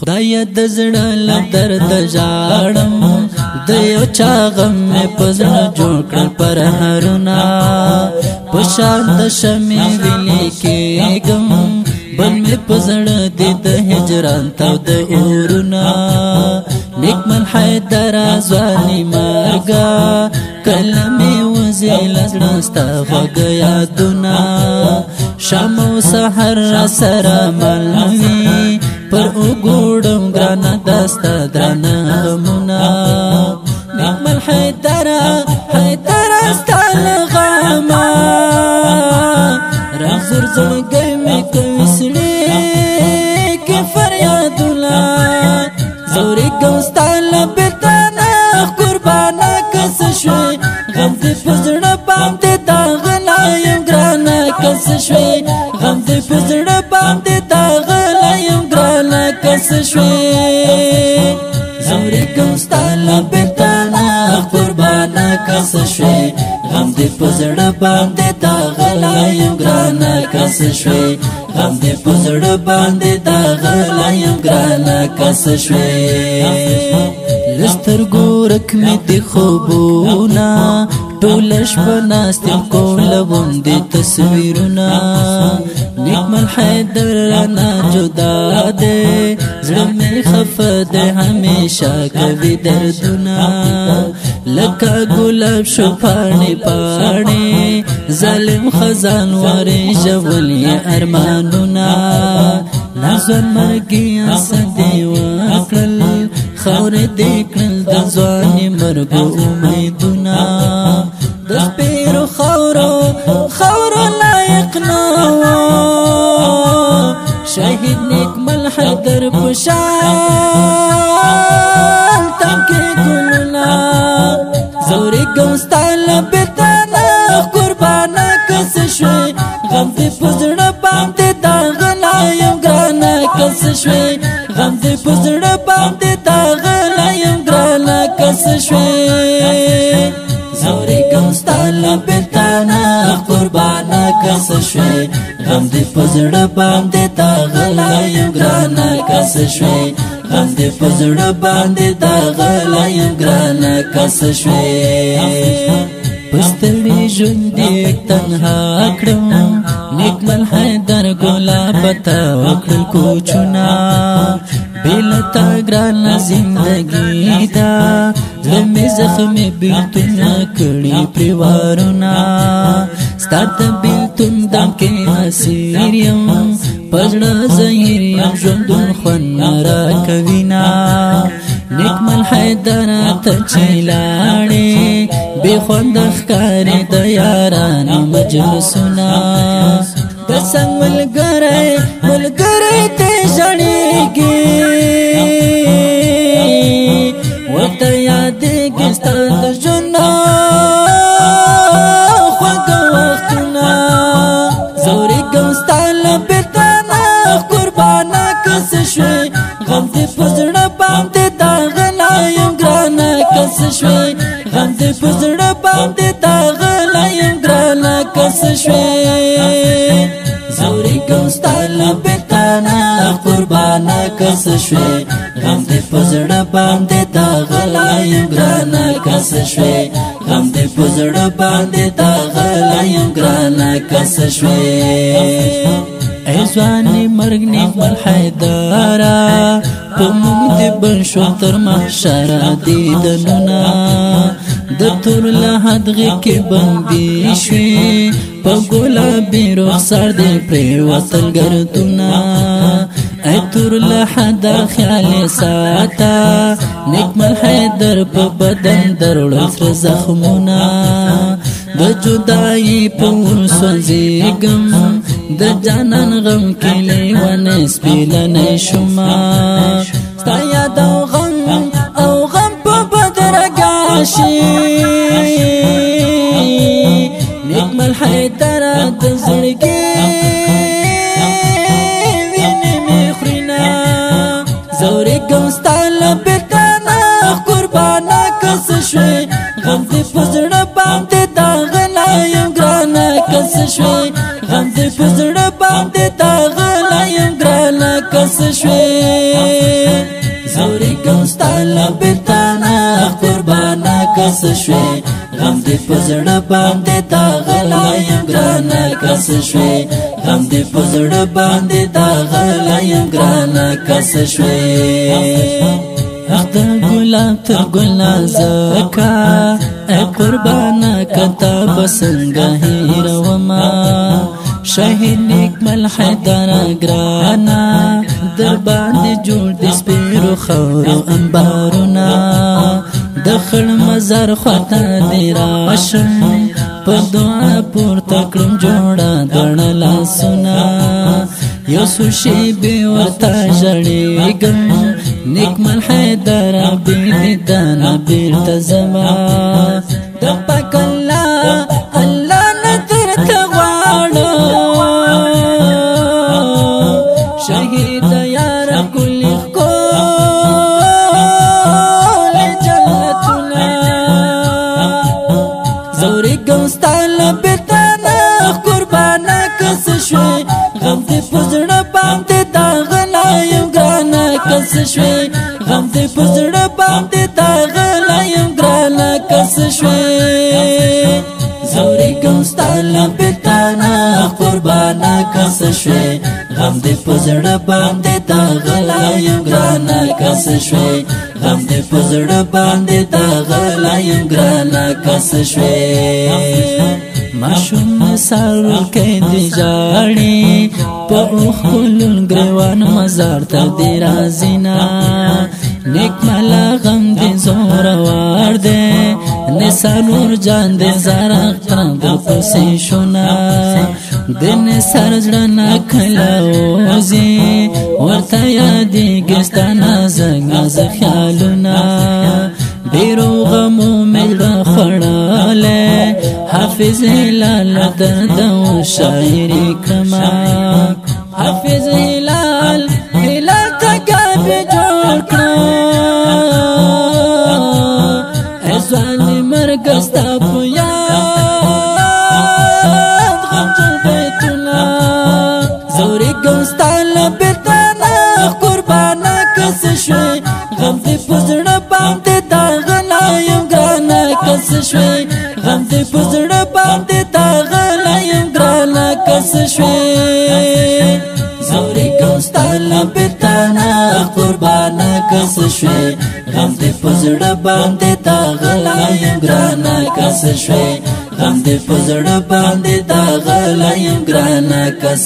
دا یاد زړه له درد ژاړم د یو چا غم مې په زړه جوړ کړل پرهرونه په شان د شمې ویلې کېږم بل مې په زړه دې د هجران تود اورونه نیکمن حیدره ځواني مرګه کله مې وځي له زړه ستا خوږه یادونه شام او سحر راسره مل وي پر اوګوړم ګرانه دا ستا درانه غمونه نیکمن حیدره ستا له غمه رازور زړګی مې کوي سړی کې فریادونه زورېږم ستا له بېلتانه قربانه که څه شوې غم دې په زړه باندې داغلی یم ګرانه که څه شوې غم دې په زړه باندې داغلی یم ګرانه که څه شوې زورېږم ستا له بېلتانه قربانه که څه شوې غم دې په زړه باندې داغلی یم ګرانه که څه شوې غم دې په زړه باندې داغلی یم ګرانه که څه شوې له سترګو ورک مې دي خوبونه ټوله شپه ناست یم کولوم دې تصویرونه نیکمن حیدر رانه جدا دی زړه مې خفه دی همیشه کوي دردونه لکه ګلاب شو پاڼې پاڼې ظالم خزان وارې ژولې ارمانونه نازون مرګیه څه دې وکړل خاورې دې کړل د ځوانې مرګو امیدونه د سپېرو خاورو لایق نه وه شهید نیکمل حیدر په شان تم کې ګلونه زورېږم ستا له بېلتانه قربانه که څه شوې غم دې په زړه باندې داغلی یم ګرانه که څه شوې غم دې په زړه باندې داغلی یم ګرانه که څه شوې زورېږم ستا له بېلتانه قربانه که څه شوې غم دې په زړه باندې داغلی یم ګرانه که څه شوې غم دې په زړه باندې داغلی یم ګرانه که څه شوې په ستړي ژوند دې تنها کړم نیکمن حیدر ګلابه تا وکړل کوچونه بې له تا ګرانه زندګي ده زړه مې زخمې بېلتونه کړي پرې وارونه ستا د بېلتون دام کې اسیر یم په زړه زهیر یم ژوندون خوند راکوینه نیکمن حیدره ته چې لاړې بې خونده ښکاري د یارانو مجلسونه د څنګ ملګری ته ژړېږي ورته یادېږي ستا د ژوندو خوږه وختونه زورېږم ستا له بېلتانه قربانه که څه شوې غم دې په زړه باندې داغلی یم ګرانه که څه شوې غم دې په زړه باندې داغلی یم ګرانه که څه شوې زورېږم ستا له بېلتانه قربانه که څه شوې غم دې په زړه باندې داغلی یم ګرانه که څه شوې غم دې په زړه باندې داغلی یم ګرانه که څه شوې ای ځواني مرګ نیکمل حیدره په موږ دې بند شو تر محشره دیدنونه د تور لحد غېږ کې بندي شوې په ګلابي رخسار دې پرېوتل ګردونه ای تور لحده خیال یې ساته نیکمل حیدر په بدن دروړل سره زخمونه د جدایي په اور سوځېږم د جانان غم کې لیونی سپېلنی شومه ستا یاد او غم په بدرګه شي نیکمل حیدره د زړګي وینې مې خورینه زورېږم ستا له بېلتانه قربانه که څه شوې غم دې په زړه باندې داغلی یم ګرانه که څه شوې غم دې په زړه باندې داغلی یم ګرانه که څه شوې کس شوی غم دی پزړه باندې دا غلایم ګرانه کس شوی غم دی پزړه باندې دا غلایم ګرانه کس شوی اخته ګلاب تر ګلنا زکا ای قربانا کتا بسنګ هیروما شهید نیکمل حیدر ګرانا در باندې جوړ د سپیرو خورو انبارونه د خړ مزار خواته دی راشم په دعا پورته کړم جوړه دړه لاسونه یو څو شیبې ورته ژړېږم نیکمل حیدر بېدیدنه بېرته ځمه د پاک الله نه درته غواړم شهید یار ګلې ښکلې جنتونه زورېږم ستا له بېرته نه قربانه کس شوې غم دې په زړه باندې دا غلایم ګرانه کس شوې غم دې په زړه باندې دا غلایم ګرانه کس شوې زورېږم ستا له بېرته نه قربانه کس شوې غم دې په زړه باندې دا غلایم ګرانه کس شوې غم دې په زړه باندې دا غلایم ګرانه کس شوې ماشوم سارو کې دی جاړي په خپل ګریوان مزار ته دی رازینا نیک مالا غم دی زور ور دی نثار جان دی زرا تر پسې شونا دن سر جړنا کلاوزي ورته یادې ګستانا زنګ خیالونه ډیرو غمو مې خړاله حافظ هلال درد و شاعری کما حافظ هلال تکابی جوړ کړه ازوانی مرګستا په یاد غم جل بیتونه زورېږم ستا له بېرته نه قربانه کس شوی غم دې په زړه باندې دا غلایم ګرانه کس شوی غم دې په زړه باندې دا غلایم ګرانه کس شوی زورېږم ستا له بېرته نه قربانه کس شوی غم دې په زړه باندې دا غلایم ګرانه کس شوی غم دې په زړه باندې دا غلایم ګرانه کس